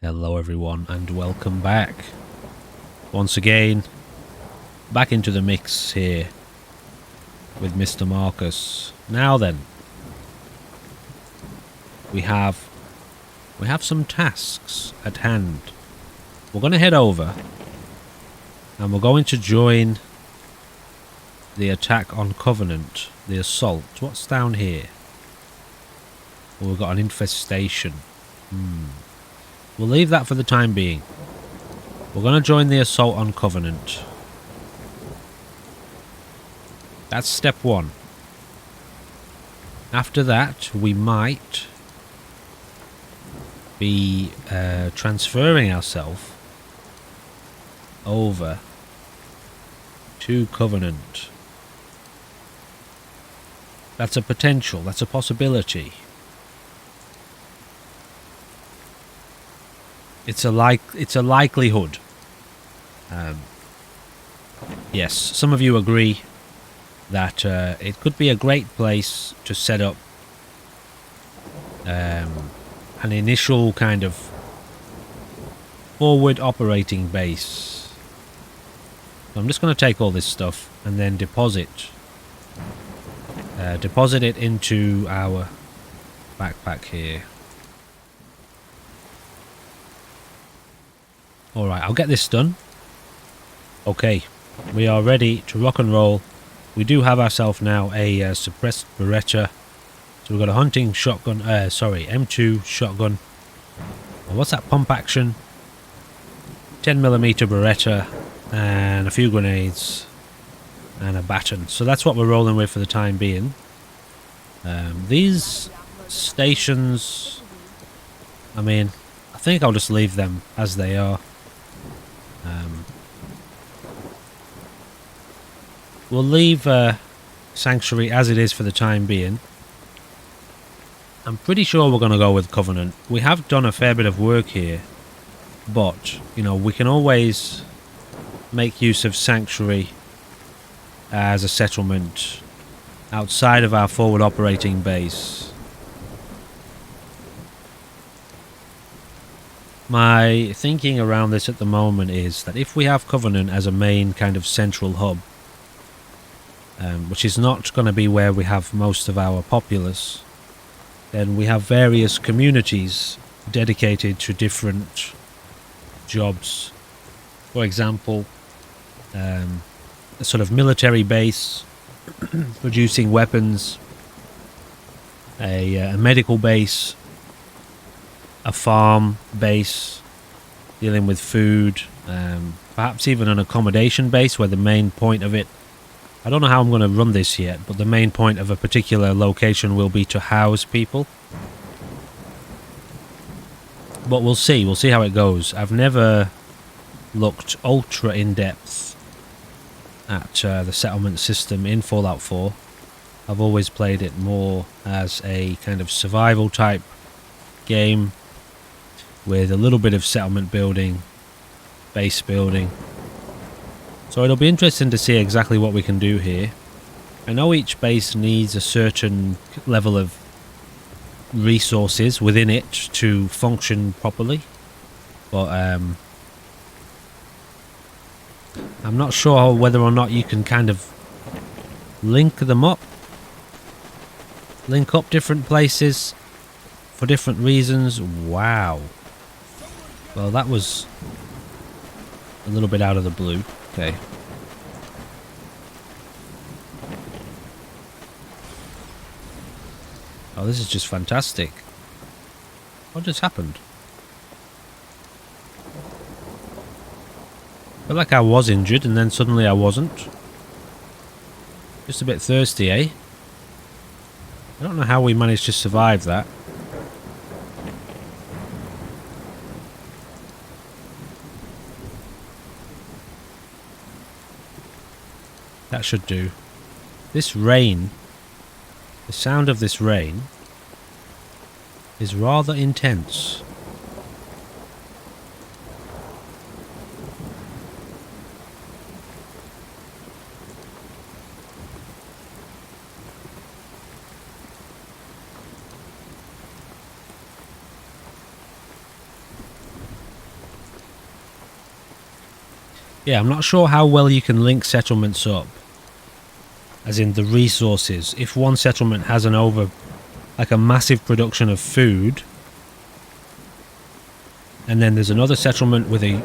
Hello everyone and welcome back. Once again, back into the mix here with Mr. Marcus. Now then, we have some tasks at hand. We're going to head over and we're going to join the attack on Covenant, the assault. What's down here? Well, we've got an infestation. We'll leave that for the time being. We're going to join the assault on Covenant. That's step one. After that, we might be transferring ourselves over to Covenant. That's a potential, that's a possibility. It's a likelihood. Yes, some of you agree that it could be a great place to set up an initial kind of forward operating base. So I'm just going to take all this stuff and then deposit it into our backpack here. Alright, I'll get this done. Okay, we are ready to rock and roll. We do have ourselves now a suppressed Beretta. So we've got a hunting shotgun, M2 shotgun. And what's that, pump action? 10mm Beretta and a few grenades and a baton. So that's what we're rolling with for the time being. These stations, I mean, I think I'll just leave them as they are. We'll leave Sanctuary as it is for the time being. I'm pretty sure we're going to go with Covenant. We have done a fair bit of work here, but, you know, we can always make use of Sanctuary as a settlement outside of our forward operating base. My thinking around this at the moment is that if we have Covenant as a main kind of central hub, which is not going to be where we have most of our populace, then we have various communities dedicated to different jobs. For example, a sort of military base producing weapons, a medical base, a farm base dealing with food, perhaps even an accommodation base where the main point of it, I don't know how I'm going to run this yet, but the main point of a particular location will be to house people. But we'll see how it goes. I've never looked ultra in depth at the settlement system in Fallout 4. I've always played it more as a kind of survival type game with a little bit of settlement building, base building. So it'll be interesting to see exactly what we can do here. I know each base needs a certain level of resources within it to function properly, but I'm not sure whether or not you can kind of link them up, link up different places for different reasons. Wow. Well, that was a little bit out of the blue. Okay. Oh, this is just fantastic. What just happened? I felt like I was injured and then suddenly I wasn't. Just a bit thirsty, eh? I don't know how we managed to survive that. That should do. This rain, the sound of this rain is rather intense. Yeah, I'm not sure how well you can link settlements up. As in the resources. If one settlement has like a massive production of food, and then there's another settlement with a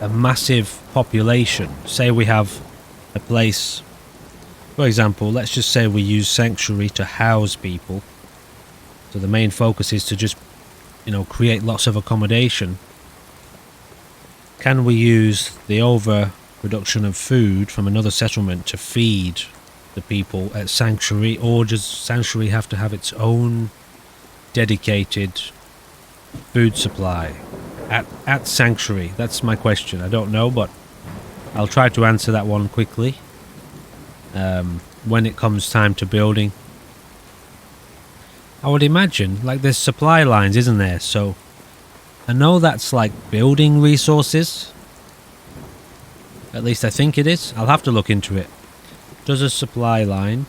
massive population. Say we have a place, for example, let's just say we use Sanctuary to house people. So the main focus is to just, you know, create lots of accommodation. Can we use the overproduction of food from another settlement to feed the people at Sanctuary, or does Sanctuary have to have its own dedicated food supply at Sanctuary? That's my question. I don't know, but I'll try to answer that one quickly when it comes time to building. I would imagine, like, there's supply lines, isn't there? So I know that's like building resources. At least I think it is. I'll have to look into it. Does a supply line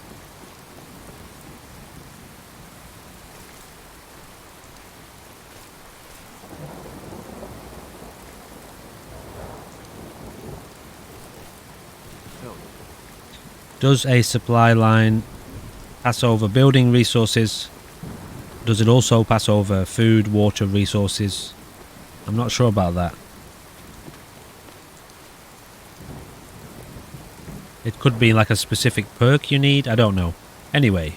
pass over building resources? Does it also pass over food, water resources? I'm not sure about that. It could be like a specific perk you need. I don't know. Anyway,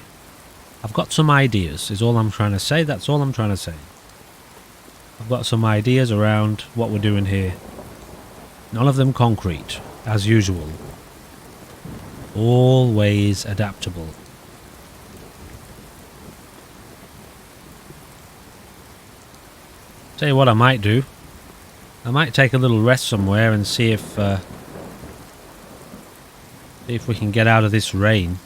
I've got some ideas is all I'm trying to say. That's all I'm trying to say. I've got some ideas around what we're doing here. None of them concrete, as usual. Always adaptable. Tell you what I might do. I might take a little rest somewhere and see if we can get out of this rain.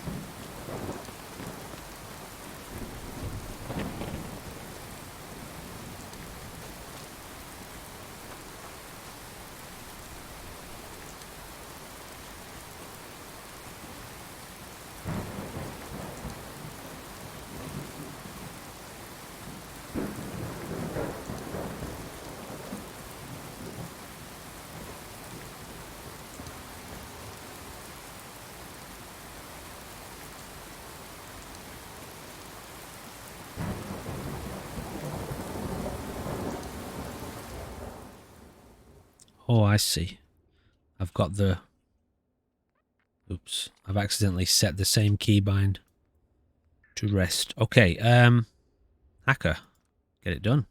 Oh, I see. I've got the... Oops. I've accidentally set the same keybind to rest. Okay, hacker. Get it done.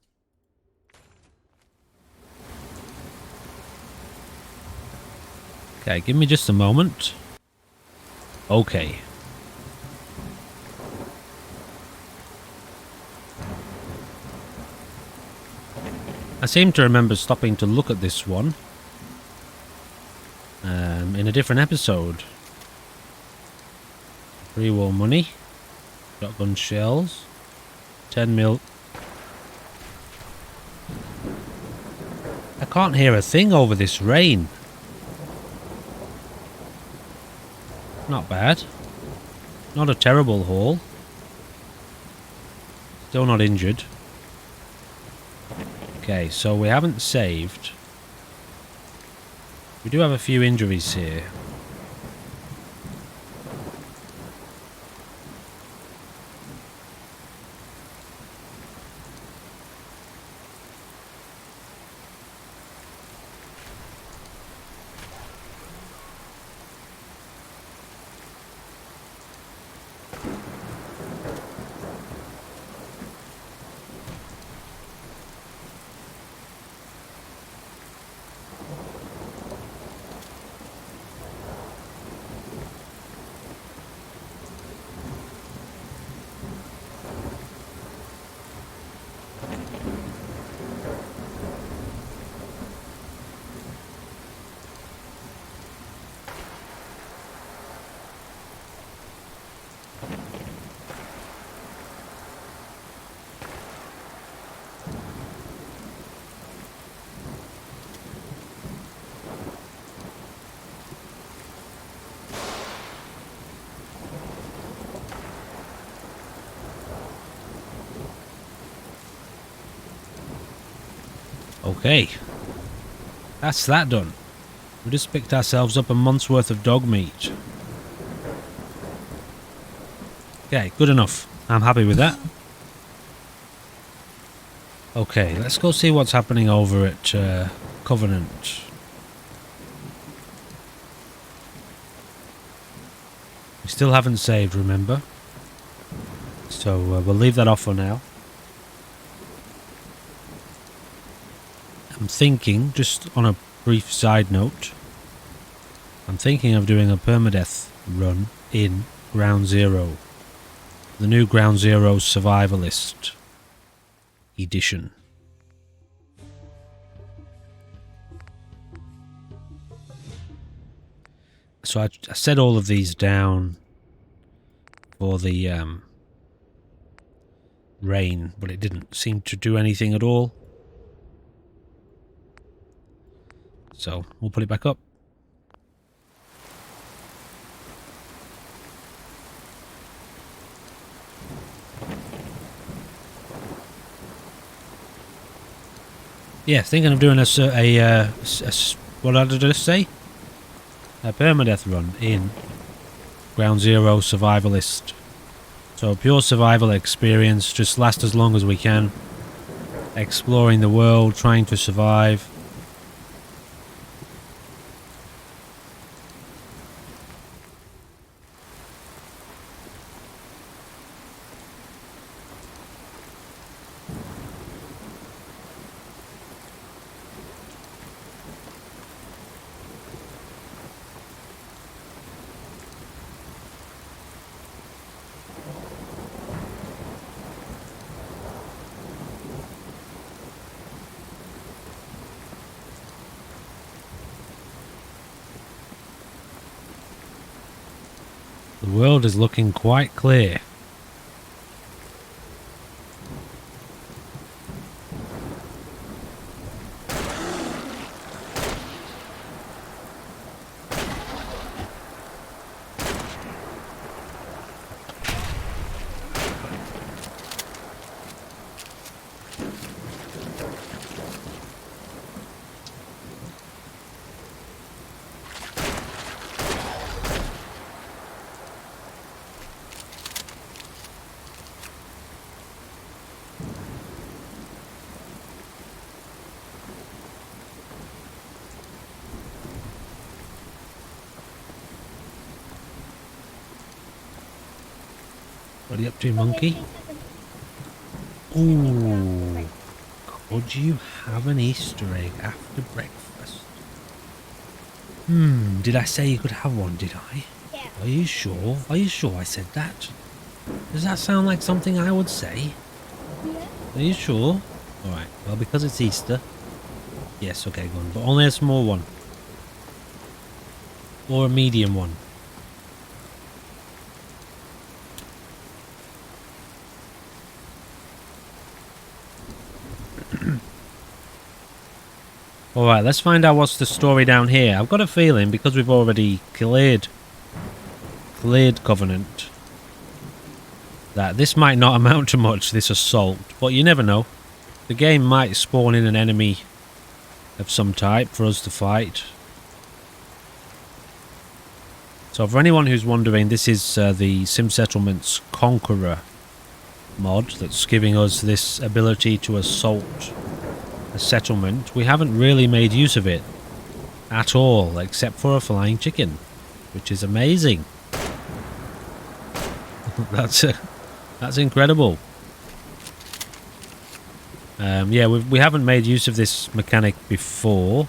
Okay, give me just a moment. Okay. I seem to remember stopping to look at this one in a different episode. Pre-war money, shotgun shells, 10 mil. I can't hear a thing over this rain. Not bad. Not a terrible haul. Still not injured. Okay, so we haven't saved. We do have a few injuries here. Okay. That's that done. We just picked ourselves up a month's worth of dog meat. Okay, good enough. I'm happy with that. Okay, let's go see what's happening over at Covenant. We still haven't saved, remember? So we'll leave that off for now. I'm thinking, just on a brief side note, I'm thinking of doing a permadeath run in Ground Zero. The new Ground Zero Survivalist edition. So I set all of these down for the rain, but it didn't seem to do anything at all. So we'll put it back up. Yeah, thinking of doing what did I just say? A permadeath run in Ground Zero Survivalist. So pure survival experience, just last as long as we can. Exploring the world, trying to survive. The world is looking quite clear. What are you up to, monkey? Ooh. Could you have an Easter egg after breakfast? Did I say you could have one, did I? Yeah. Are you sure? Are you sure I said that? Does that sound like something I would say? Yeah. Are you sure? Alright, well, because it's Easter. Yes, okay, go on. But only a small one. Or a medium one. Alright, let's find out what's the story down here. I've got a feeling, because we've already cleared Covenant, that this might not amount to much, this assault. But you never know. The game might spawn in an enemy of some type for us to fight. So for anyone who's wondering, this is the Sim Settlement's Conqueror mod that's giving us this ability to assault a settlement. We haven't really made use of it at all, except for a flying chicken, which is amazing. That's incredible. Yeah, we haven't made use of this mechanic before,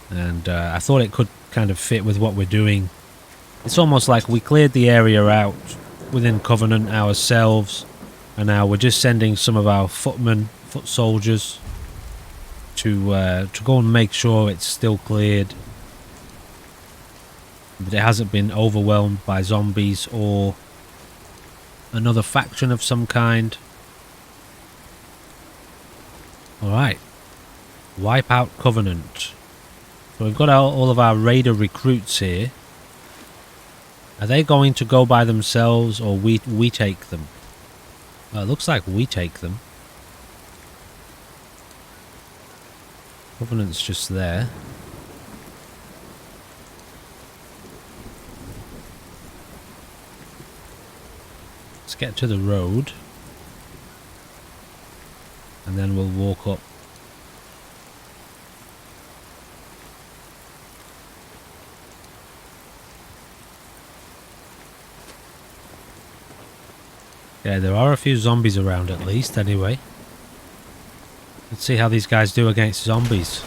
and I thought it could kind of fit with what we're doing. It's almost like we cleared the area out within Covenant ourselves, and now we're just sending some of our foot soldiers to go and make sure it's still cleared, but it hasn't been overwhelmed by zombies or another faction of some kind. Alright, wipe out Covenant. So we've got all of our raider recruits here. Are they going to go by themselves, or we take them? Well, it looks like we take them. Covenant's just there. let's get to the road. And then we'll walk up. Yeah, there are a few zombies around at least, anyway. Let's see how these guys do against zombies.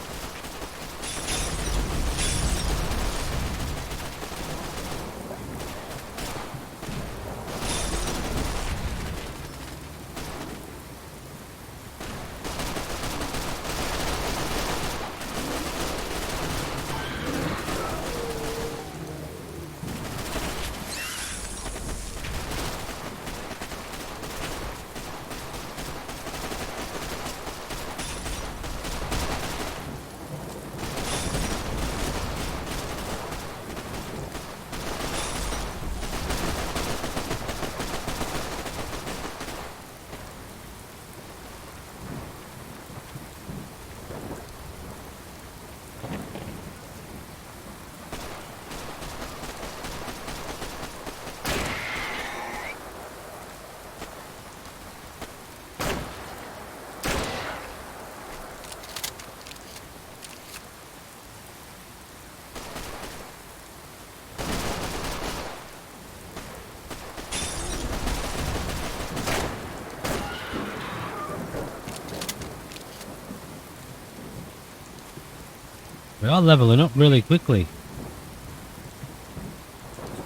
We are leveling up really quickly.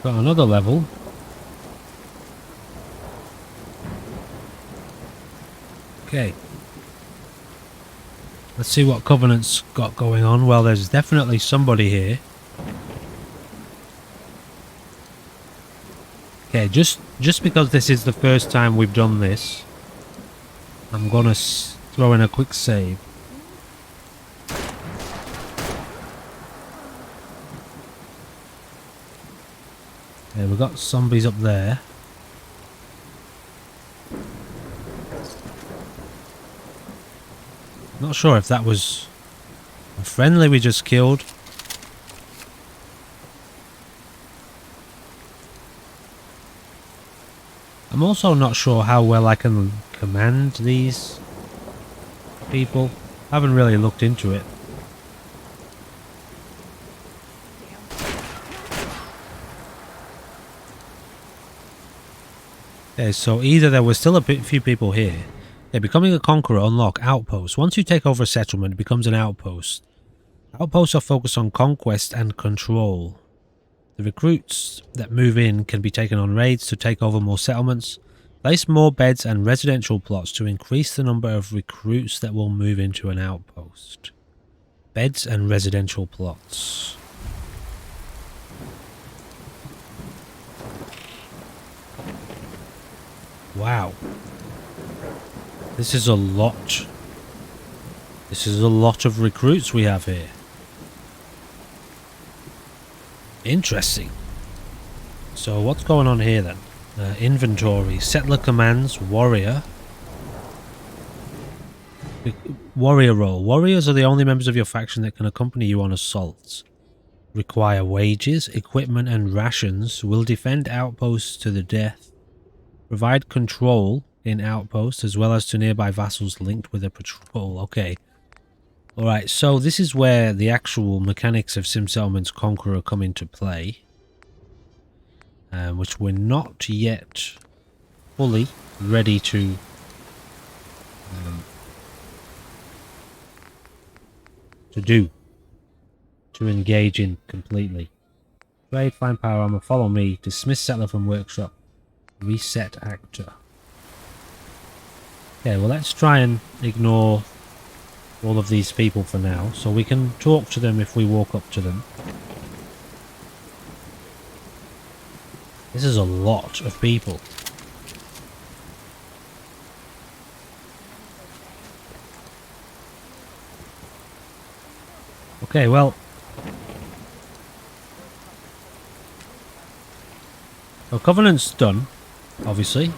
Got another level. Okay. Let's see what Covenant's got going on. Well, there's definitely somebody here. Okay, just because this is the first time we've done this, I'm gonna throw in a quick save. Okay, we've got zombies up there. Not sure if that was a friendly we just killed. I'm also not sure how well I can command these people. I haven't really looked into it. Okay, so either there were still a few people here. Yeah, becoming a conqueror, unlock outposts. Once you take over a settlement, it becomes an outpost. Outposts are focused on conquest and control. The recruits that move in can be taken on raids to take over more settlements. Place more beds and residential plots to increase the number of recruits that will move into an outpost. Beds and residential plots. Wow. This is a lot. This is a lot of recruits we have here. Interesting. So what's going on here then? Inventory, settler commands, warrior. Warrior role. Warriors are the only members of your faction that can accompany you on assaults. Require wages, equipment and rations. Will defend outposts to the death. Provide control in outposts as well as to nearby vassals linked with a patrol. Okay. Alright, so this is where the actual mechanics of Sim Settlements Conqueror come into play. Which we're not yet fully ready to engage in completely. Trade, find power armor, follow me, dismiss settler from workshop, reset actor. Okay, well let's try and ignore all of these people for now, so we can talk to them if we walk up to them. This is a lot of people. Okay, well, so Covenant's done, obviously.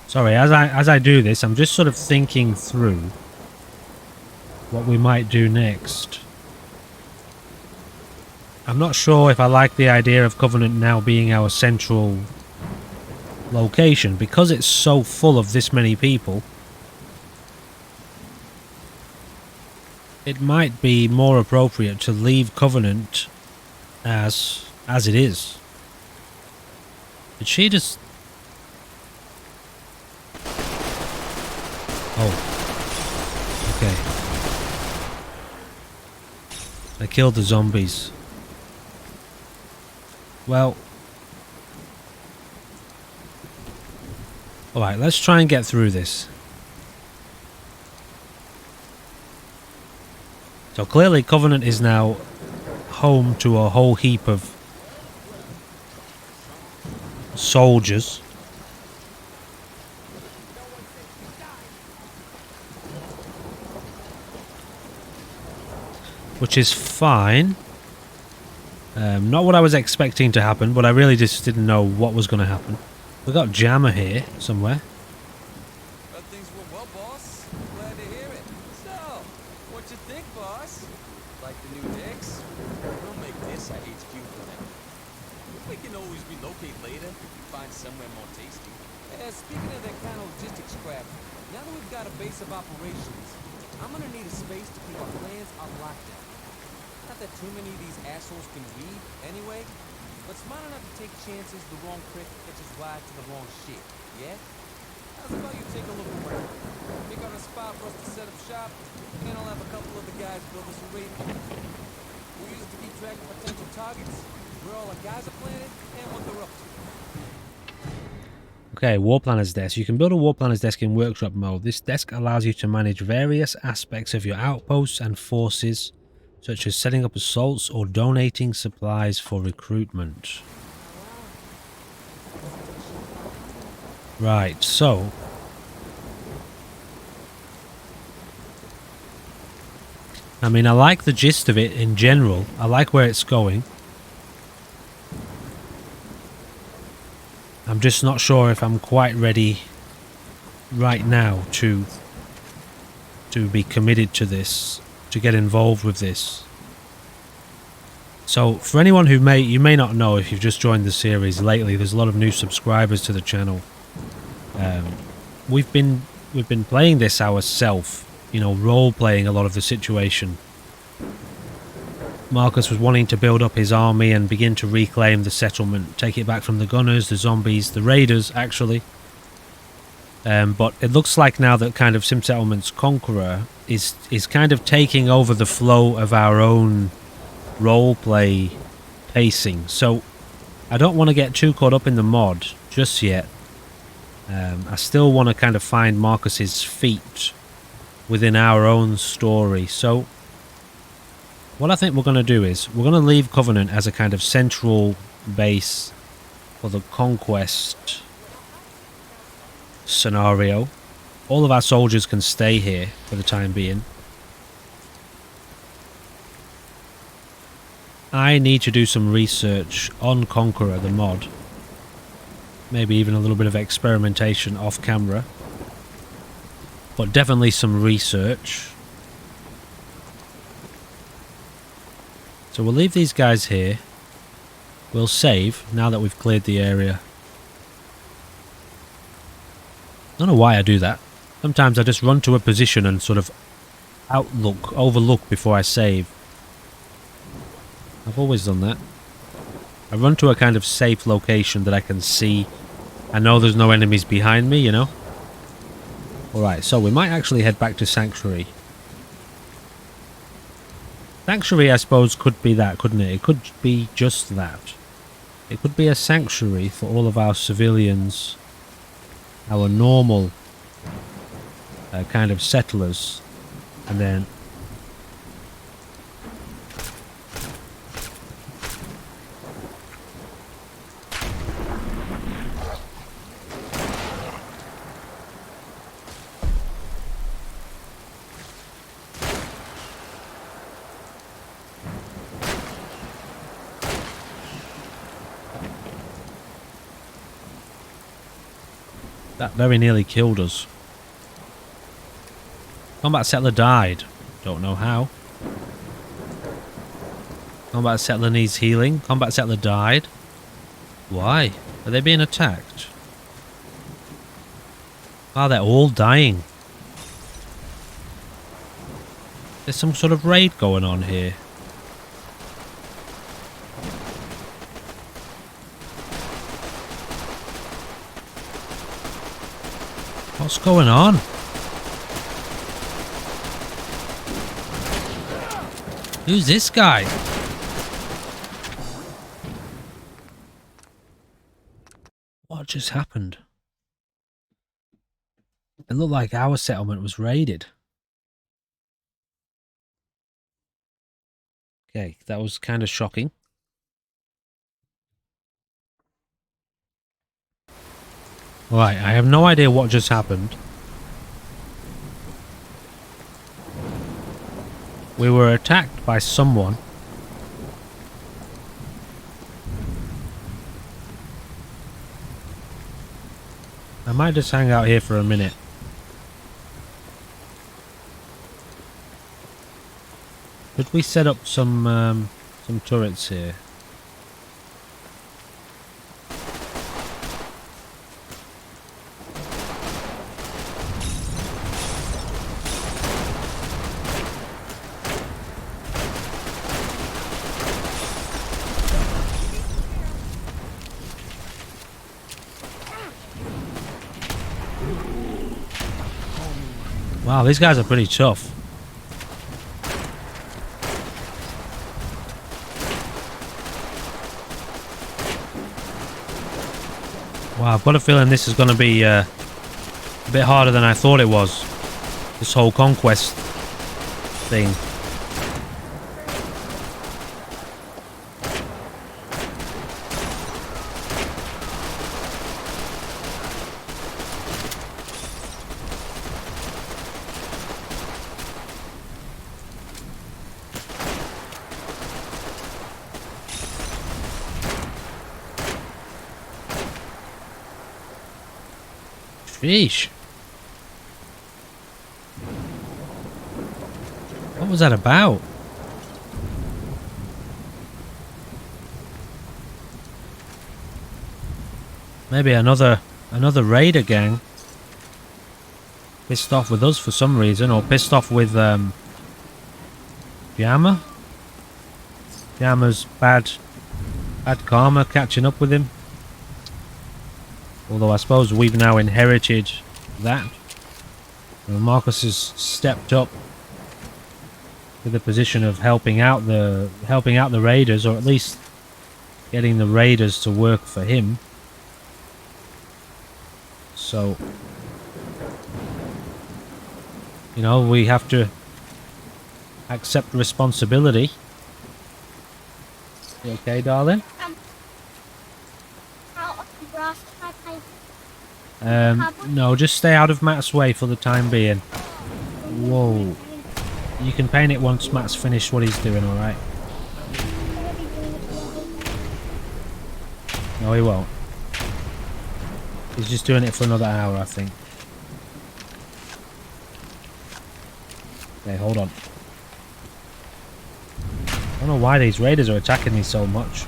Sorry, as I do this, I'm just sort of thinking through what we might do next. I'm not sure if I like the idea of Covenant now being our central location, because it's so full of this many people. It might be more appropriate to leave Covenant as it is. Did she just... Oh. Okay. I killed the zombies. Well... Alright, let's try and get through this. So clearly Covenant is now home to a whole heap of soldiers. Which is fine. Not what I was expecting to happen, but I really just didn't know what was going to happen. We got Jammer here somewhere. Things went well, boss. Glad to hear it. So, what you think, boss? Like the new decks? We'll make this our HQ for now. We can always relocate later if we find somewhere more tasty. Speaking of that kind of logistics crap, now that we've got a base of operations, I'm gonna need a space to keep our plans on lockdown. Not that too many of these assholes can read, anyway, but smart enough to take chances the wrong prick catches ride to the wrong shit, yeah? How's about you take a look around? Pick out a spot for us to set up shop, and I'll have a couple of the guys build us a raid point. We'll use it to keep track of potential targets, where all our guys are planted, and what they're up to. Okay, War Planner's Desk. You can build a War Planner's Desk in Workshop mode. This desk allows you to manage various aspects of your outposts and forces, such as setting up assaults or donating supplies for recruitment. Right, so... I mean, I like the gist of it in general. I like where it's going. I'm just not sure if I'm quite ready right now to be committed to this, to get involved with this. So for anyone who you may not know if you've just joined the series lately, there's a lot of new subscribers to the channel. We've been playing this ourselves, you know, role playing a lot of the situation. Marcus was wanting to build up his army and begin to reclaim the settlement, take it back from the gunners, the zombies, the raiders, actually. But it looks like now that kind of Sim Settlement's Conqueror is kind of taking over the flow of our own roleplay pacing. So I don't want to get too caught up in the mod just yet. I still want to kind of find Marcus's feet within our own story. So what I think we're going to do is we're going to leave Covenant as a kind of central base for the Conquest scenario. All of our soldiers can stay here for the time being. I need to do some research on Conqueror, the mod. Maybe even a little bit of experimentation off camera. But definitely some research. So we'll leave these guys here. We'll save now that we've cleared the area. I don't know why I do that. Sometimes I just run to a position and sort of overlook before I save. I've always done that. I run to a kind of safe location that I can see. I know there's no enemies behind me, you know. Alright, so we might actually head back to Sanctuary. Sanctuary, I suppose, could be that, couldn't it? It could be just that. It could be a sanctuary for all of our civilians, our normal kind of settlers, and then That very nearly killed us. Combat settler died. Don't know how. Combat settler needs healing. Combat settler died. Why? Are they being attacked? Wow, they're all dying. There's some sort of raid going on here. What's going on? Who's this guy? What just happened? It looked like our settlement was raided. Okay, that was kind of shocking. Right, I have no idea what just happened. We were attacked by someone. I might just hang out here for a minute. Could we set up some turrets here? Wow, these guys are pretty tough. Wow, I've got a feeling this is going to be a bit harder than I thought it was. This whole conquest thing. Sheesh. What was that about? Maybe another raider gang pissed off with us for some reason, or pissed off with Yama. Yama's bad karma catching up with him. Although I suppose we've now inherited that. Marcus has stepped up to the position of helping out the raiders, or at least getting the raiders to work for him. So, you know, we have to accept responsibility. You okay, darling? No, just stay out of Matt's way for the time being. Whoa. You can paint it once Matt's finished what he's doing, alright? No, he won't. He's just doing it for another hour, I think. Okay, hold on. I don't know why these raiders are attacking me so much.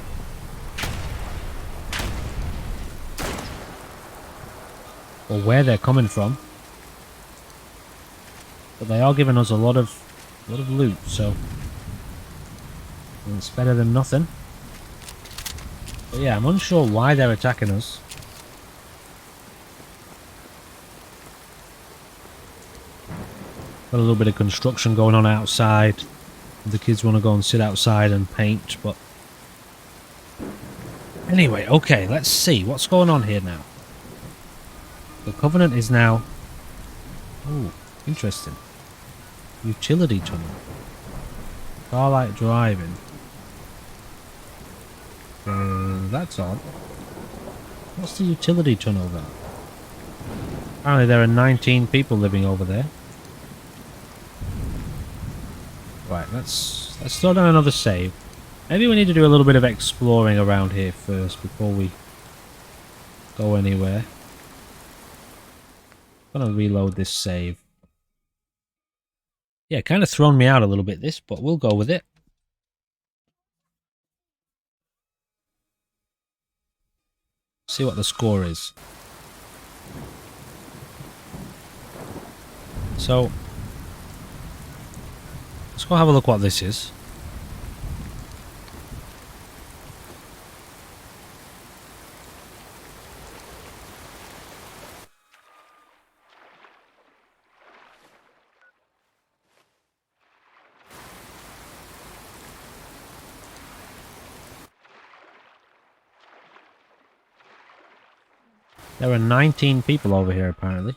Or where they're coming from. But they are giving us a lot of loot, so it's better than nothing. But yeah, I'm unsure why they're attacking us. Got a little bit of construction going on outside. The kids want to go and sit outside and paint, but anyway, okay, let's see what's going on here now. The Covenant is now... Oh, interesting. Utility tunnel. Starlight driving. That's odd. What's the utility tunnel then? Apparently there are 19 people living over there. Right, let's throw down another save. Maybe we need to do a little bit of exploring around here first before we go anywhere. Gonna reload this save. Yeah, kind of thrown me out a little bit this, but we'll go with it. See what the score is. So, let's go have a look what this is. There are 19 people over here, apparently.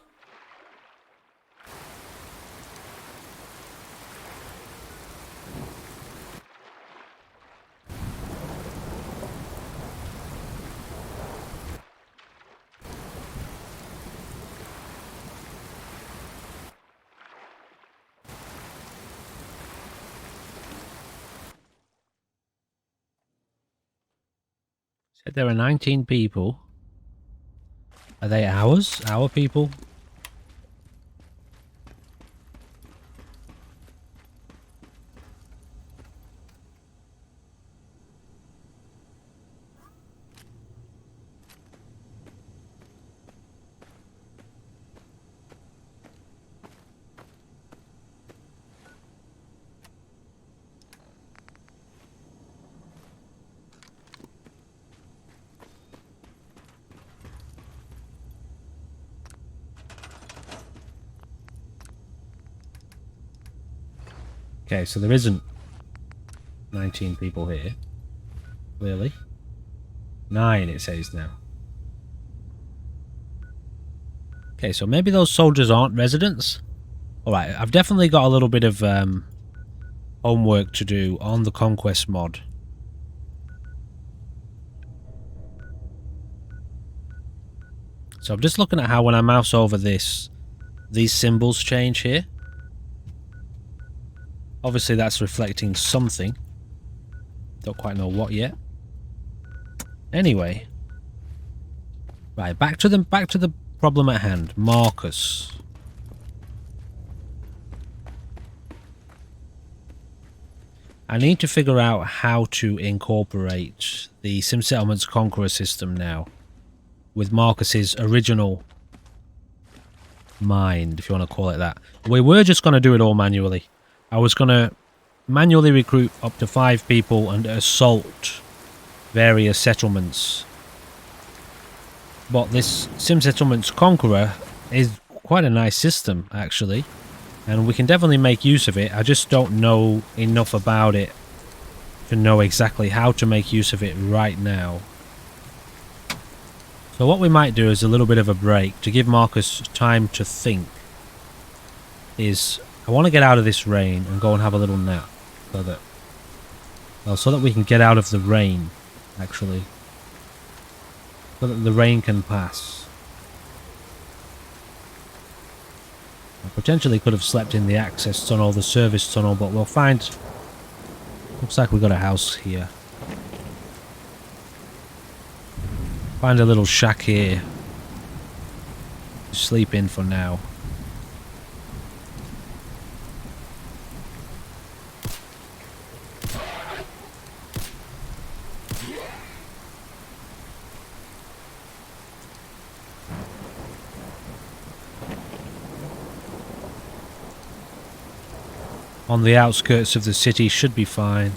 Said there are 19 people. Are they ours? Our people? Okay, so there isn't 19 people here. Clearly. 9 it says now. Okay, so maybe those soldiers aren't residents. Alright, I've definitely got a little bit of homework to do on the Conquest mod. So I'm just looking at how when I mouse over this, these symbols change here. Obviously that's reflecting something. Don't quite know what yet. Anyway. Right, back to the problem at hand. Marcus. I need to figure out how to incorporate the Sim Settlements Conqueror system now with Marcus's original mind, if you want to call it that. We were just going to do it all manually. I was going to manually recruit up to 5 people and assault various settlements. But this Sim Settlements Conqueror is quite a nice system, actually. And we can definitely make use of it. I just don't know enough about it to know exactly how to make use of it right now. So what we might do is a little bit of a break to give Marcus time to think. I want to get out of this rain and go and have a little nap. So that we can get out of the rain, actually. So that the rain can pass. I potentially could have slept in the access tunnel, the service tunnel, but we'll find... Looks like we've got a house here. Find a little shack here to sleep in for now. On the outskirts of the city should be fine.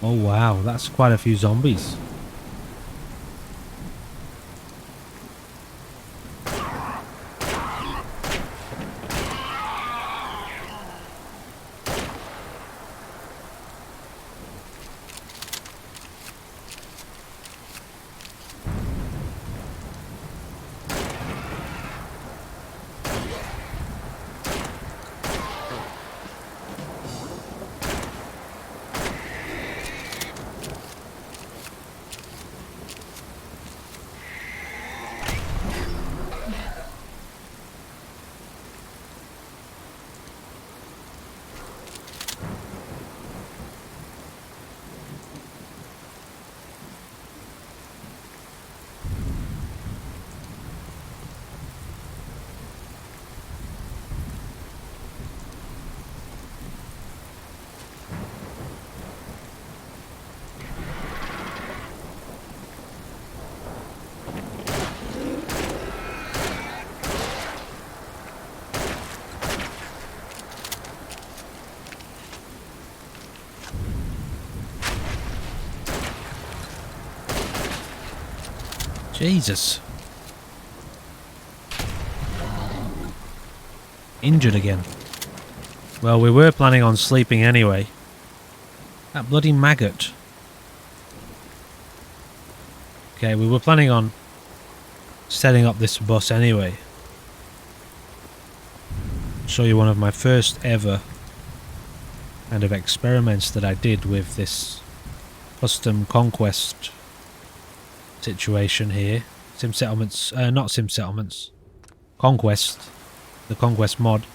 Oh wow, that's quite a few zombies. Jesus. Injured again. Well, we were planning on sleeping anyway. That bloody maggot. Okay, we were planning on setting up this bus anyway. I'll show you one of my first ever kind of experiments that I did with this custom conquest situation here. Sim settlements, not sim settlements. Conquest. The conquest mod.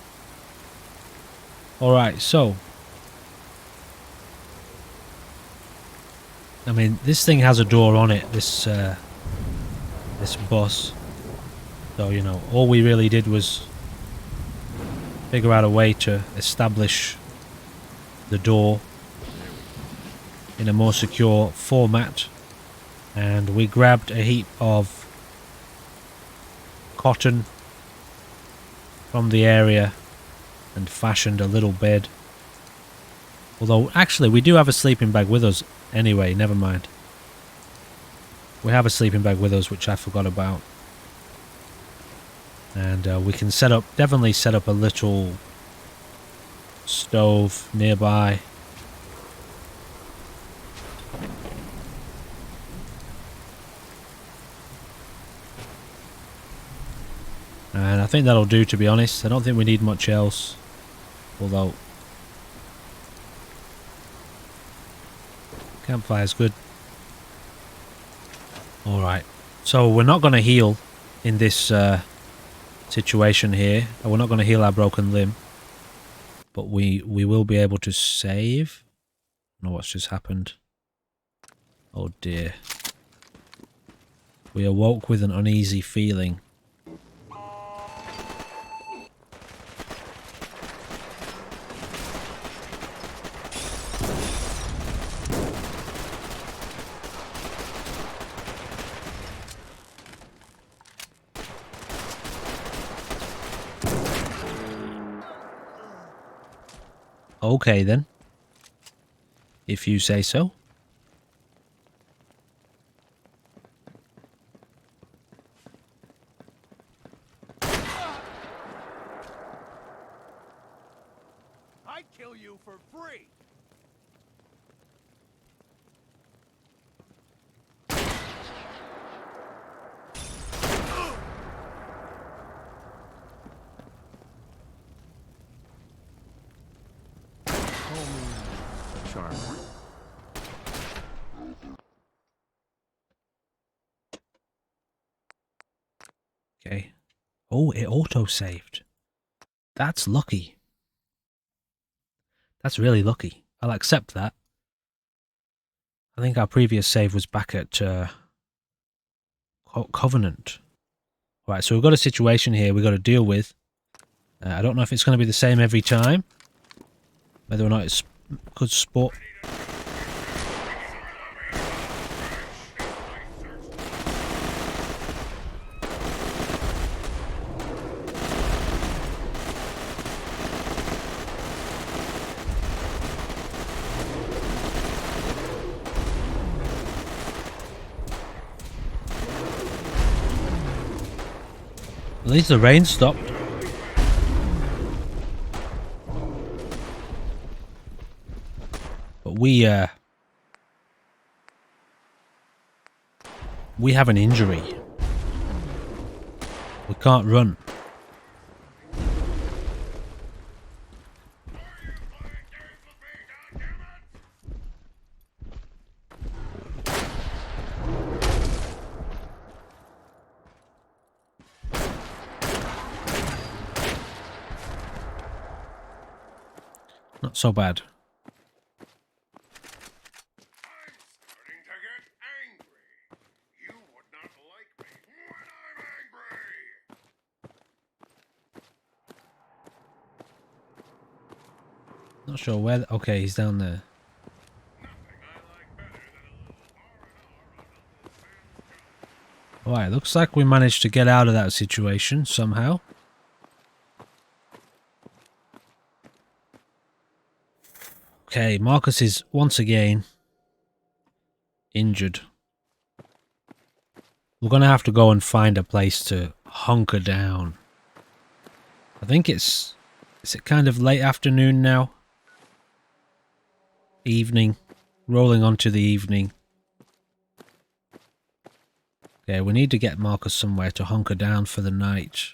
Alright, so. I mean, this thing has a door on it, this bus. So, you know, all we really did was figure out a way to establish the door in a more secure format. And we grabbed a heap of cotton from the area and fashioned a little bed. Although, actually, we do have a sleeping bag with us anyway, never mind. We have a sleeping bag with us, which I forgot about. And we can definitely set up a little stove nearby. And I think that'll do, to be honest. I don't think we need much else. Although, campfire's good. Alright. So we're not going to heal in this situation here. We're not going to heal our broken limb. But we will be able to save. I don't know what's just happened. Oh dear. We awoke with an uneasy feeling. Okay then, if you say so. I'd kill you for free. Charm. Okay. Oh, it auto-saved. That's lucky. That's really lucky. I'll accept that. I think our previous save was back at Covenant. Right, so we've got a situation here we've got to deal with. I don't know if it's going to be the same every time. Whether or not it's good sport. At least the rain stopped. But we have an injury. We can't run. Not so bad. Not sure where. Okay, he's down there. Alright, looks like we managed to get out of that situation somehow. Okay, Marcus is once again injured. We're going to have to go and find a place to hunker down. I think is it kind of late afternoon now? Evening. Rolling onto the evening. Okay, we need to get Marcus somewhere to hunker down for the night.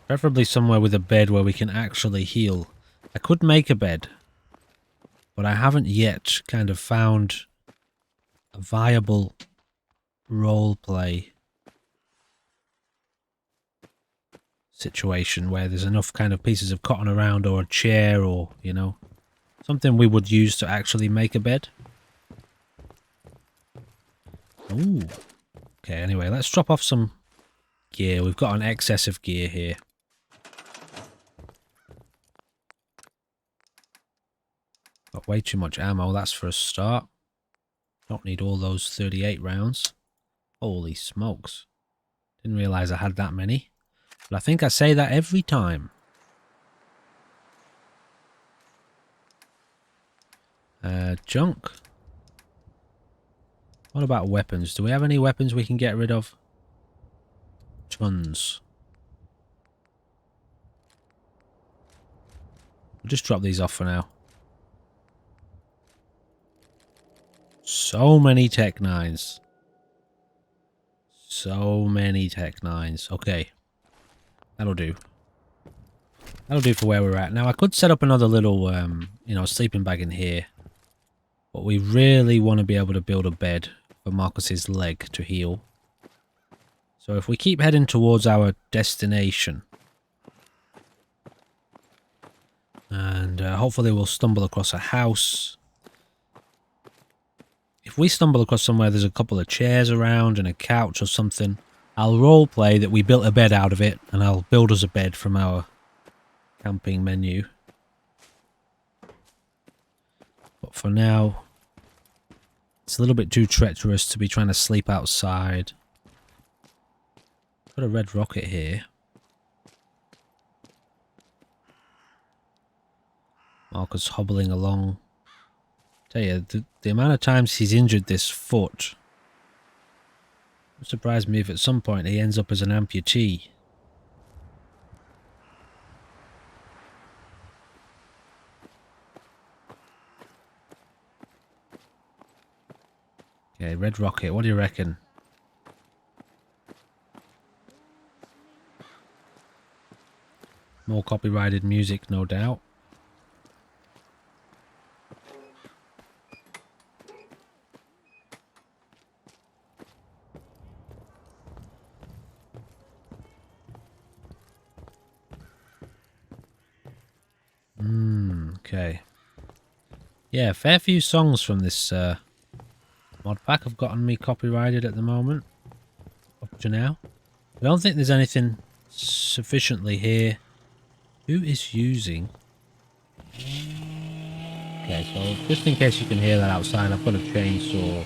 Preferably somewhere with a bed where we can actually heal. I could make a bed, but I haven't yet kind of found a viable roleplay situation where there's enough kind of pieces of cotton around or a chair or, you know, something we would use to actually make a bed. Ooh. Okay, anyway, let's drop off some gear. We've got an excess of gear here. Got way too much ammo, that's for a start. Don't need all those 38 rounds. Holy smokes. Didn't realise I had that many. But I think I say that every time. Junk. What about weapons? Do we have any weapons we can get rid of? Tons. We'll just drop these off for now. So many Tech 9s. So many Tech 9s. Okay. That'll do. That'll do for where we're at. Now, I could set up another little, you know, sleeping bag in here. But we really want to be able to build a bed for Marcus's leg to heal. So if we keep heading towards our destination, and hopefully we'll stumble across a house. If we stumble across somewhere there's a couple of chairs around and a couch or something, I'll roleplay that we built a bed out of it, and I'll build us a bed from our camping menu. But for now, it's a little bit too treacherous to be trying to sleep outside. Got a red rocket here. Marcus hobbling along. Tell you, the amount of times he's injured this foot, it would surprise me if at some point he ends up as an amputee. Okay, red rocket, what do you reckon? More copyrighted music, no doubt. Okay. Yeah, fair few songs from this mod pack have gotten me copyrighted at the moment. Up to now. I don't think there's anything sufficiently here. Who is using... Okay, so just in case you can hear that outside, I've got a chainsaw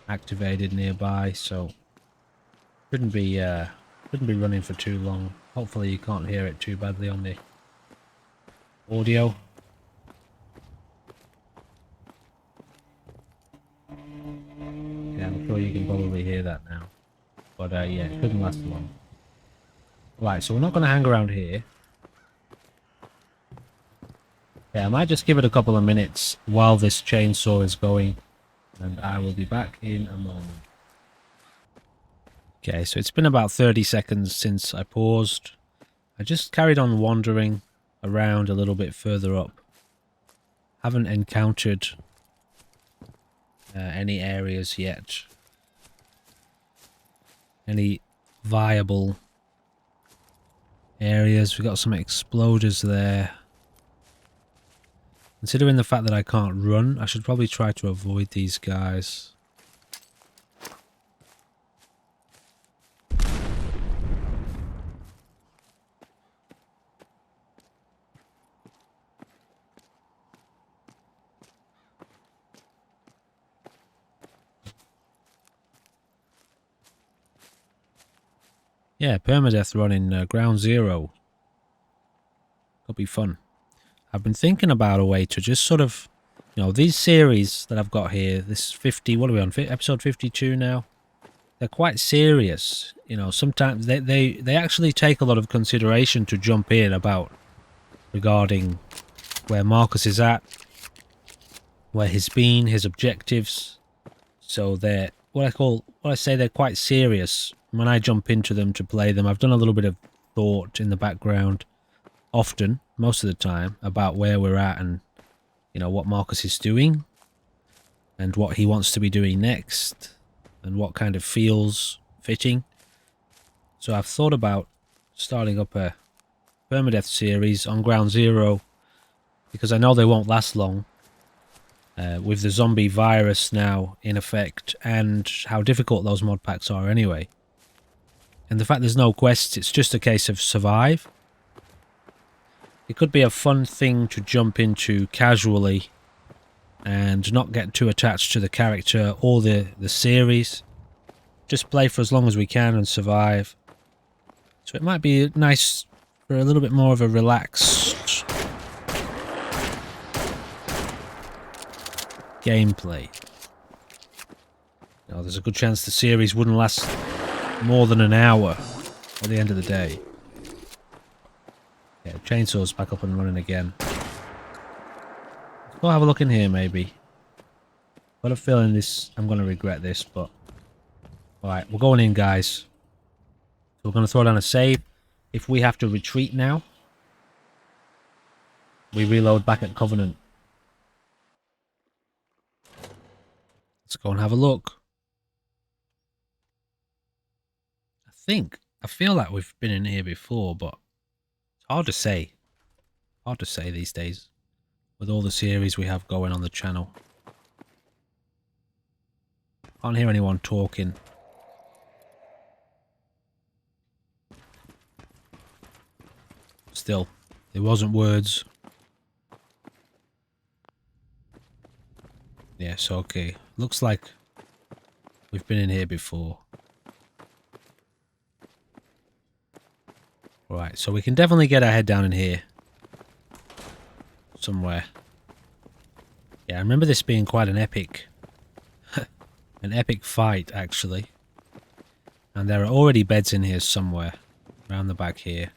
activated nearby, so shouldn't be running for too long. Hopefully you can't hear it too badly on the audio. Yeah, I'm sure you can probably hear that now. But yeah, it shouldn't last long. Right, so we're not going to hang around here. Yeah, I might just give it a couple of minutes while this chainsaw is going. And I will be back in a moment. Okay, so it's been about 30 seconds since I paused. I just carried on wandering around a little bit further up. Haven't encountered any areas yet. Any viable areas. We've got some exploders there. Considering the fact that I can't run, I should probably try to avoid these guys. Yeah, permadeath run in Ground Zero. Could be fun. I've been thinking about a way to just sort of, you know, these series that I've got here, this 50, what are we on, episode 52 now? They're quite serious. You know, sometimes they actually take a lot of consideration to jump in about regarding where Marcus is at, where he's been, his objectives. So they're, what I say they're quite serious. When I jump into them to play them, I've done a little bit of thought in the background, often, most of the time, about where we're at and, you know, what Marcus is doing and what he wants to be doing next and what kind of feels fitting. So I've thought about starting up a permadeath series on Ground Zero because I know they won't last long with the zombie virus now in effect and how difficult those mod packs are anyway. And the fact there's no quests, it's just a case of survive. It could be a fun thing to jump into casually and not get too attached to the character or the series. Just play for as long as we can and survive. So it might be nice for a little bit more of a relaxed gameplay. Now, there's a good chance the series wouldn't last more than an hour at the end of the day. Yeah, chainsaw's back up and running again. Let's go have a look in here, maybe. Got a feeling this, I'm going to regret this, but... Alright, we're going in, guys. So we're going to throw down a save. If we have to retreat now, we reload back at Covenant. Let's go and have a look. I feel like we've been in here before, but it's hard to say. Hard to say these days with all the series we have going on the channel. Can't hear anyone talking. Still, it wasn't words. Yes, okay. Looks like we've been in here before. Right, so we can definitely get our head down in here. Somewhere. Yeah, I remember this being quite an epic... an epic fight, actually. And there are already beds in here somewhere. Around the back here.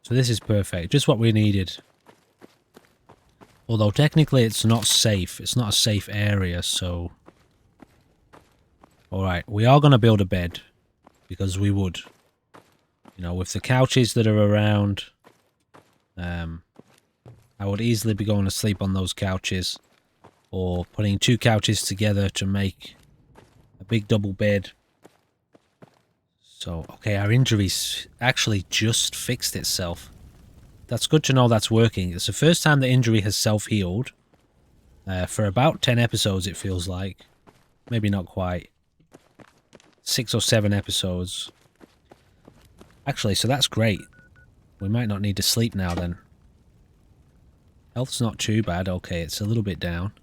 So this is perfect. Just what we needed. Although technically it's not safe. It's not a safe area, so... Alright, we are going to build a bed. Because we would. You know, with the couches that are around... I would easily be going to sleep on those couches. Or putting two couches together to make a big double bed. So, okay, our injury's actually just fixed itself. That's good to know that's working. It's the first time the injury has self-healed. For about 10 episodes, it feels like. Maybe not quite. 6 or 7 episodes. Actually, so that's great. We might not need to sleep now, then. Health's not too bad. Okay, it's a little bit down.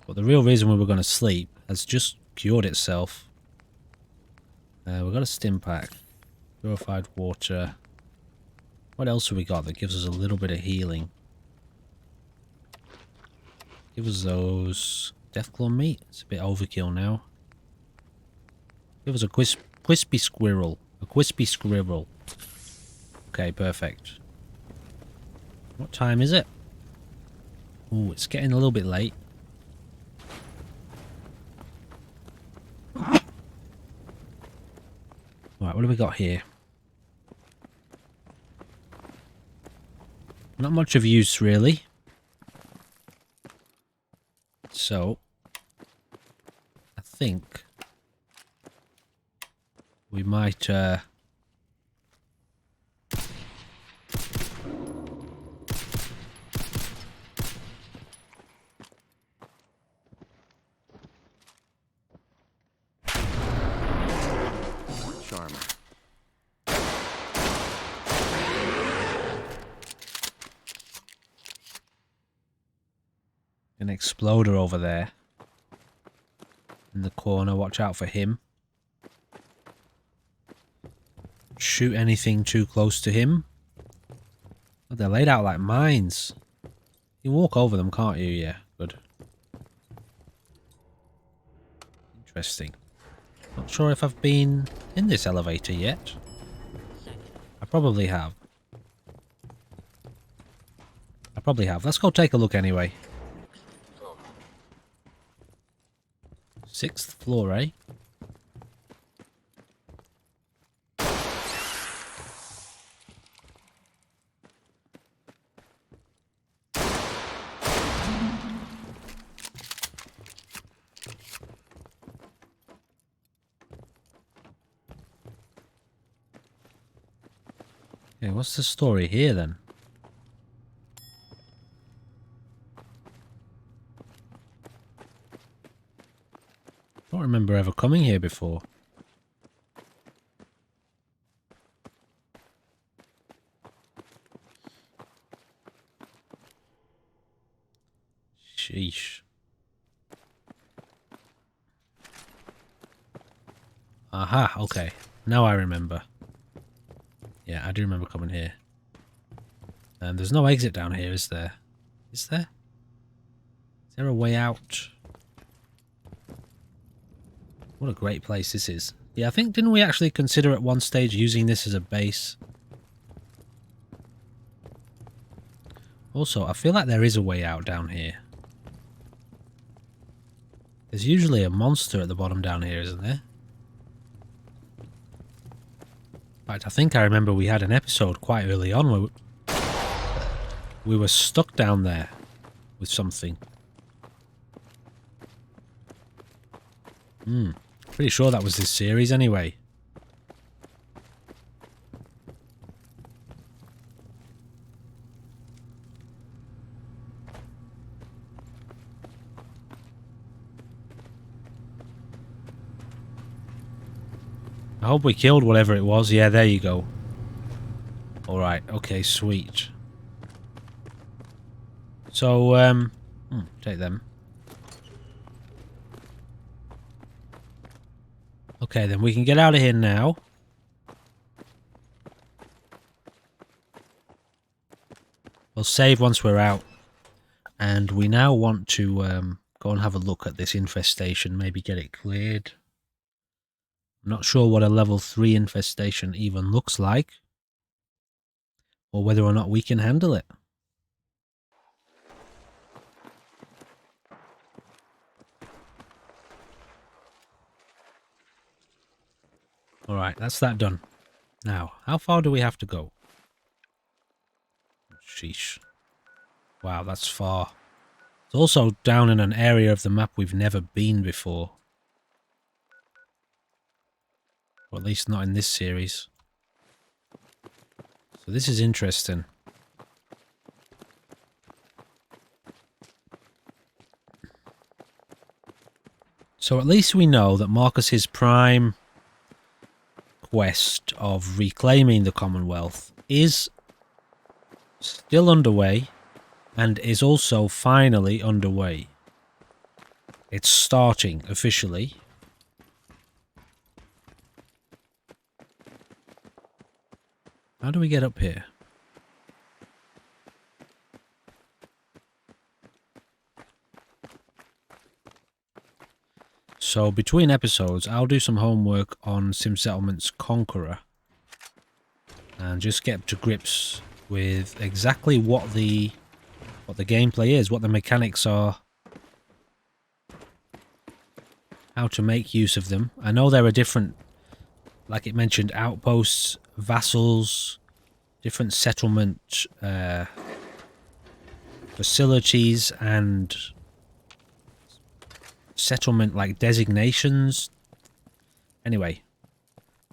But the real reason we were going to sleep has just cured itself. We've got a stim pack. Purified water. What else have we got that gives us a little bit of healing? Give us those deathclaw meat. It's a bit overkill now. Give us a crispy squirrel. A crispy squirrel. Okay, perfect. What time is it? Ooh, it's getting a little bit late. Right, what do we got here? Not much of use, really. So, I think we might, Charmer. an exploder over there. In the corner, watch out for him. Shoot anything too close to him. Oh, they're laid out like mines. You can walk over them, can't you? Yeah, good. Interesting. Not sure if I've been in this elevator yet. I probably have. Let's go take a look anyway. 6th floor, eh? Okay, what's the story here then? Don't remember ever coming here before. Sheesh. Aha, okay. Now I remember. Yeah, I do remember coming here. And there's no exit down here, is there? Is there? Is there a way out? What a great place this is. Yeah, I think, didn't we actually consider at one stage using this as a base? Also, I feel like there is a way out down here. There's usually a monster at the bottom down here, isn't there? In fact, I think I remember we had an episode quite early on where we were stuck down there with something. Pretty sure that was this series anyway. I hope we killed whatever it was. Yeah, there you go. Alright, okay, sweet. So, take them. Okay, then we can get out of here now. We'll save once we're out. And we now want to go and have a look at this infestation, maybe get it cleared. I'm not sure what a level 3 infestation even looks like. Or whether or not we can handle it. Alright, that's that done. Now, how far do we have to go? Sheesh. Wow, that's far. It's also down in an area of the map we've never been before. Or at least not in this series. So this is interesting. So at least we know that Marcus's prime quest of reclaiming the Commonwealth is still underway and is also finally underway. It's starting officially. How do we get up here? So between episodes, I'll do some homework on Sim Settlement's Conqueror and just get to grips with exactly what the gameplay is, what the mechanics are, how to make use of them. I know there are different, like it mentioned, outposts, vassals, different settlement facilities, and settlement like designations. Anyway,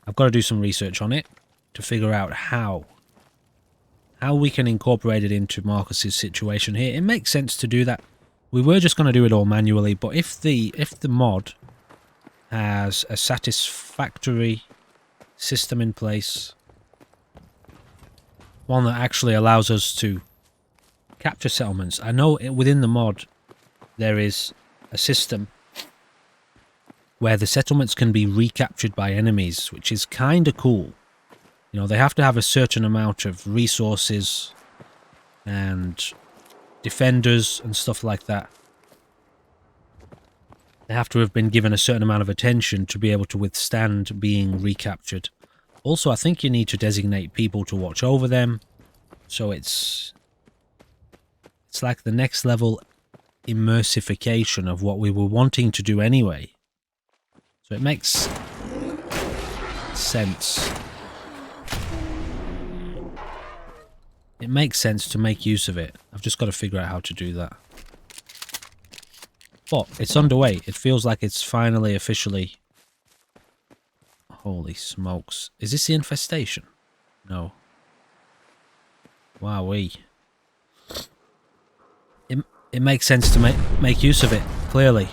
I've got to do some research on it to figure out how we can incorporate it into Marcus's situation here. It makes sense to do that. We were just going to do it all manually, but if the mod has a satisfactory system in place, one that actually allows us to capture settlements. I know within the mod there is a system where the settlements can be recaptured by enemies, which is kind of cool. You know, they have to have a certain amount of resources and defenders and stuff like that. They have to have been given a certain amount of attention to be able to withstand being recaptured. Also, I think you need to designate people to watch over them. So it's like the next level immersification of what we were wanting to do anyway. So it makes sense. It makes sense to make use of it. I've just got to figure out how to do that. But it's underway. It feels like it's finally officially... Holy smokes. Is this the infestation? No. Wowee. It makes sense to make use of it, clearly.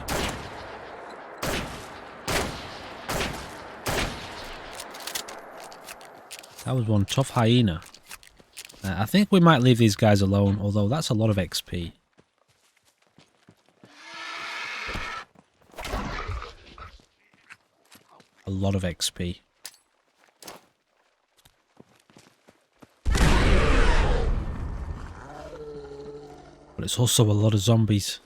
That was one tough hyena. I think we might leave these guys alone, although that's a lot of XP. A lot of XP. But it's also a lot of zombies.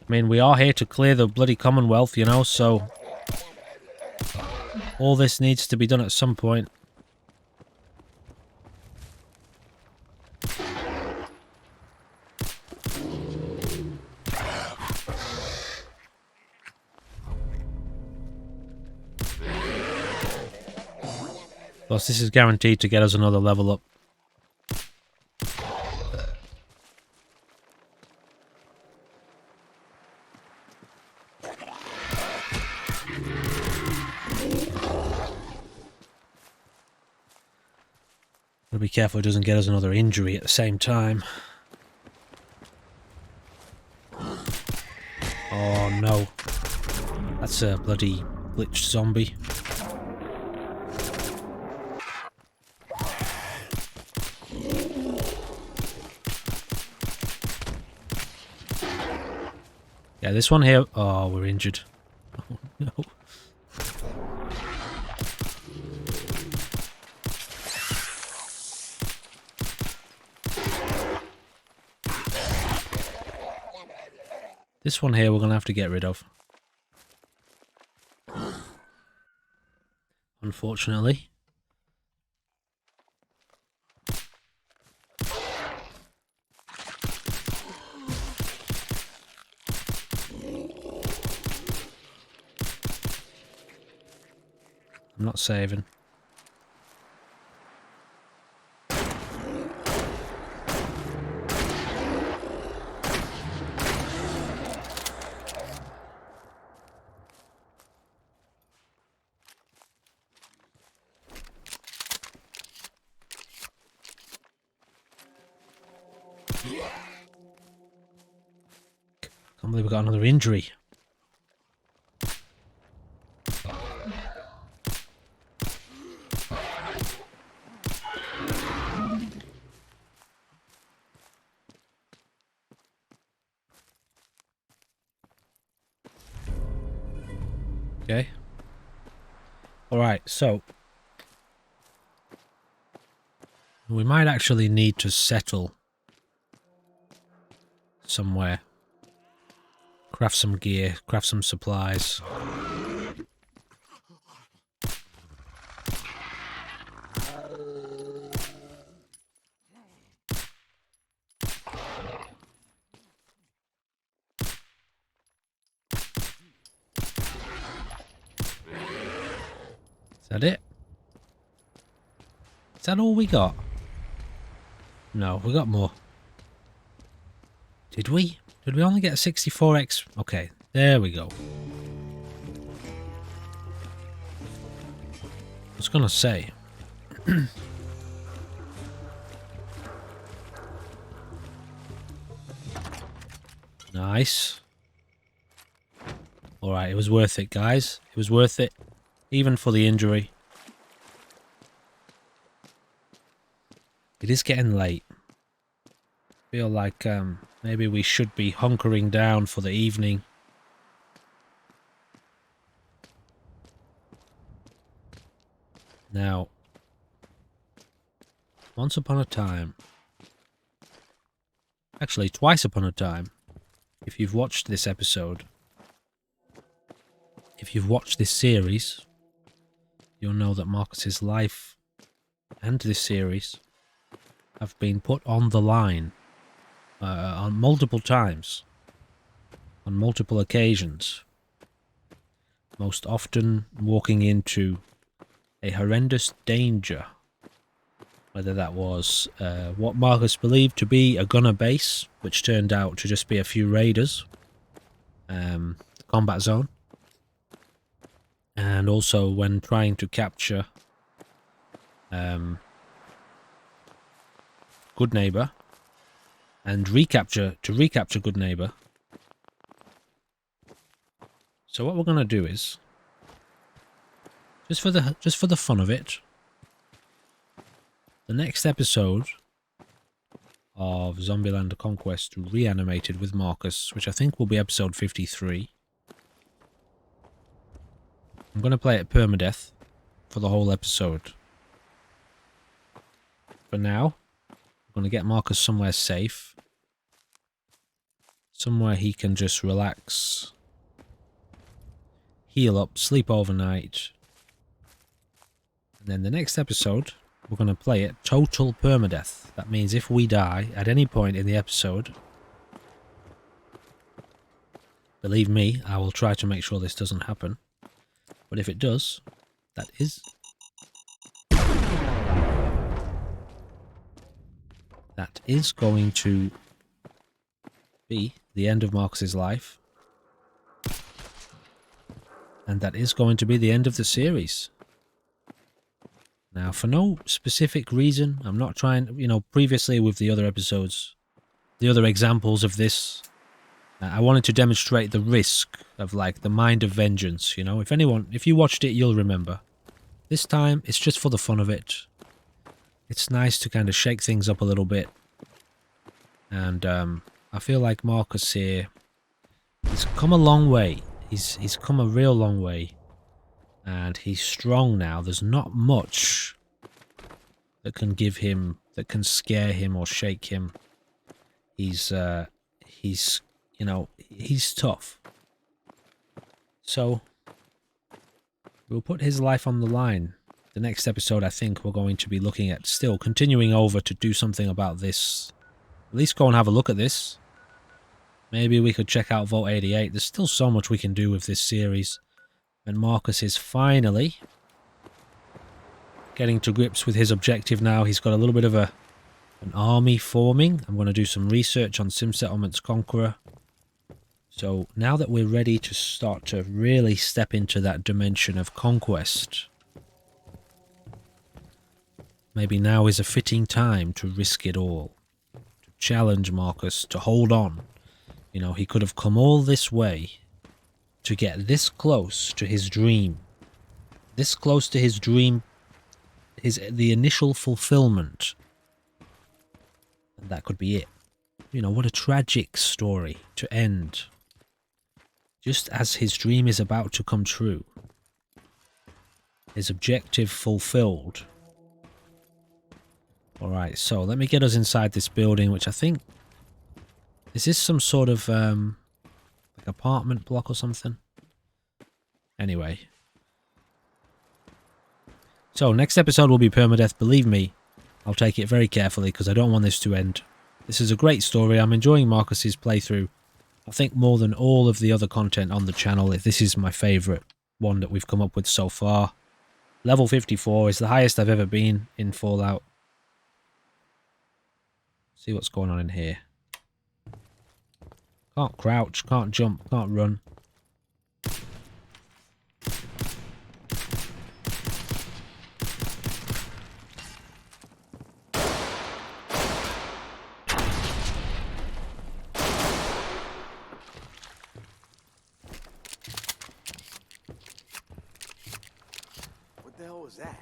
I mean, we are here to clear the bloody Commonwealth, you know, so all this needs to be done at some point. Plus, this is guaranteed to get us another level up. Gotta be careful it doesn't get us another injury at the same time. Oh no. That's a bloody glitched zombie. Yeah, this one here... Oh, we're injured. Oh no. This one here we're going to have to get rid of. Unfortunately. I'm not saving. Can't believe we got another injury. Okay. Alright, so we might actually need to settle somewhere. Craft some gear, craft some supplies. Is that it? Is that all we got? No, we got more. Did we? Did we only get a 64x? Okay, there we go. I was gonna say. Nice. Alright, it was worth it, guys. It was worth it. Even for the injury. It is getting late. Feel like maybe we should be hunkering down for the evening. Now, once upon a time, actually twice upon a time, if you've watched this episode, if you've watched this series, you'll know that Marcus's life and this series have been put on the line on multiple times, on multiple occasions, most often walking into a horrendous danger, whether that was what Marcus believed to be a gunner base, which turned out to just be a few raiders, the combat zone, and also when trying to capture Good Neighbor and recapture Good Neighbor. So what we're gonna do is, just for the fun of it, the next episode of Zombieland Conquest Reanimated with Marcus, which I think will be episode 53. I'm going to play it permadeath for the whole episode. For now, I'm going to get Marcus somewhere safe. Somewhere he can just relax, heal up, sleep overnight. And then the next episode, we're going to play it total permadeath. That means if we die at any point in the episode, believe me, I will try to make sure this doesn't happen. But if it does, that is going to be the end of Marcus's life. And that is going to be the end of the series. Now, for no specific reason, I'm not trying, previously with the other episodes, the other examples of this, I wanted to demonstrate the risk of, like, the mind of vengeance, If you watched it, you'll remember. This time, it's just for the fun of it. It's nice to kind of shake things up a little bit. And, I feel like Marcus here, he's come a long way. He's come a real long way. And he's strong now. There's not much that can scare him or shake him. He's tough. So, we'll put his life on the line. The next episode, I think, we're going to be looking at still continuing over to do something about this. At least go and have a look at this. Maybe we could check out Vault 88. There's still so much we can do with this series. And Marcus is finally getting to grips with his objective now. He's got a little bit of an army forming. I'm going to do some research on Sim Settlements Conqueror. So now that we're ready to start to really step into that dimension of conquest, maybe now is a fitting time to risk it all. To challenge Marcus to hold on. You know, he could have come all this way to get this close to his dream. This close to his dream, the initial fulfillment. And that could be it. You know, what a tragic story to end. Just as his dream is about to come true. His objective fulfilled. Alright, so let me get us inside this building, which I think... Is this some sort of like apartment block or something? Anyway. So, next episode will be permadeath. Believe me, I'll take it very carefully because I don't want this to end. This is a great story. I'm enjoying Marcus's playthrough. I think more than all of the other content on the channel, this is my favourite one that we've come up with so far. Level 54 is the highest I've ever been in Fallout. See what's going on in here. Can't crouch, can't jump, can't run. What the hell was that?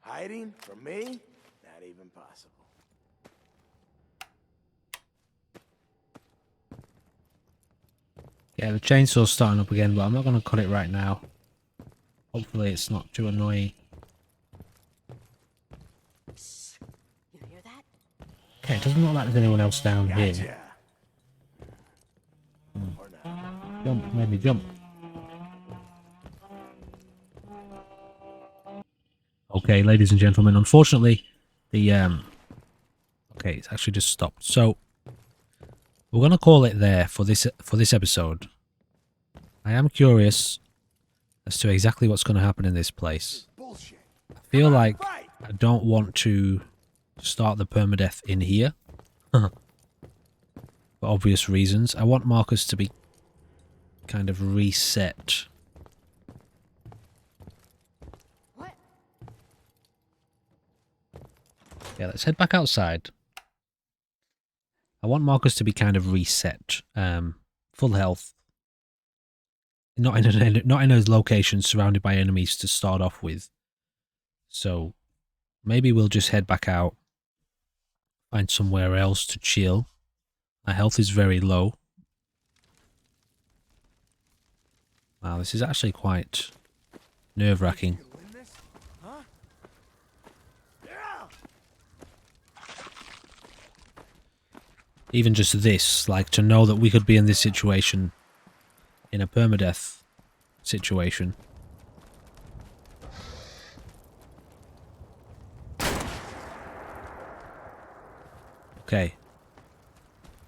Hiding from me? Not even possible. Yeah, the chainsaw's starting up again, but I'm not going to cut it right now. Hopefully it's not too annoying. You hear that? Okay, it doesn't look like there's anyone else down here. Gotcha. Or not. Jump, made me jump. Okay, ladies and gentlemen, unfortunately, the okay, it's actually just stopped. So we're gonna call it there for this episode. I am curious as to exactly what's gonna happen in this place. Bullshit. I feel like Fight! I don't want to start the permadeath in here. For obvious reasons. I want Marcus to be kind of reset. What? Yeah, let's head back outside. I want Marcus to be kind of reset. Full health. Not in a location surrounded by enemies to start off with. So maybe we'll just head back out. Find somewhere else to chill. Our health is very low. Wow, this is actually quite nerve-wracking. You win this? Huh? Yeah! Even just this, like to know that we could be in this situation, in a permadeath situation. Okay.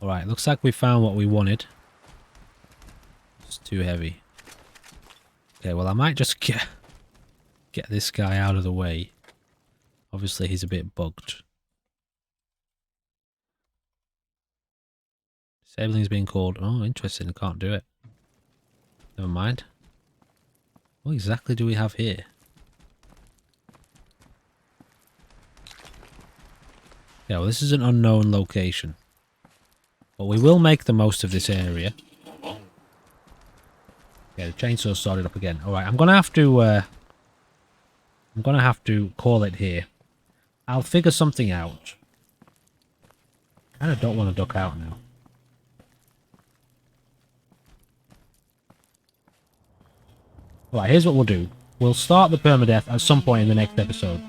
Alright, looks like we found what we wanted. It's too heavy. Okay, well I might just get this guy out of the way. Obviously he's a bit bugged. Disabling's being called. Oh, interesting, I can't do it. Never mind. What exactly do we have here? Yeah, well this is an unknown location. But we will make the most of this area. Yeah, the chainsaw started up again. Alright, I'm gonna have to call it here. I'll figure something out. I kinda don't want to duck out now. Alright, here's what we'll do. We'll start the permadeath at some point in the next episode.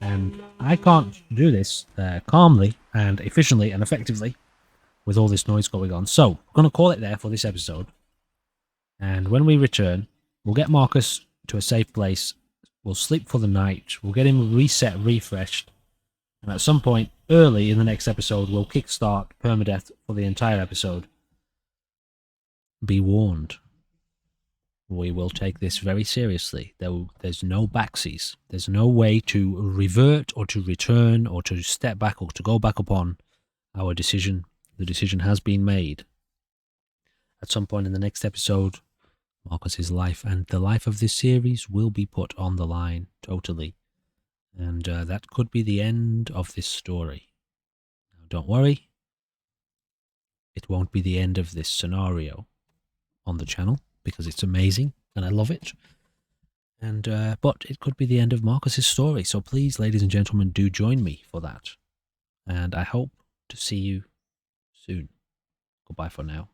And I can't do this calmly and efficiently and effectively with all this noise going on. So, we're going to call it there for this episode. And when we return, we'll get Marcus to a safe place. We'll sleep for the night. We'll get him reset, refreshed. And at some point early in the next episode, we'll kickstart permadeath for the entire episode. Be warned. We will take this very seriously. There's no backsies. There's no way to revert or to return or to step back or to go back upon our decision. The decision has been made. At some point in the next episode, Marcus's life and the life of this series will be put on the line totally. And that could be the end of this story. Now, don't worry. It won't be the end of this scenario on the channel because it's amazing and I love it. And but it could be the end of Marcus's story. So please, ladies and gentlemen, do join me for that. And I hope to see you soon. Goodbye for now.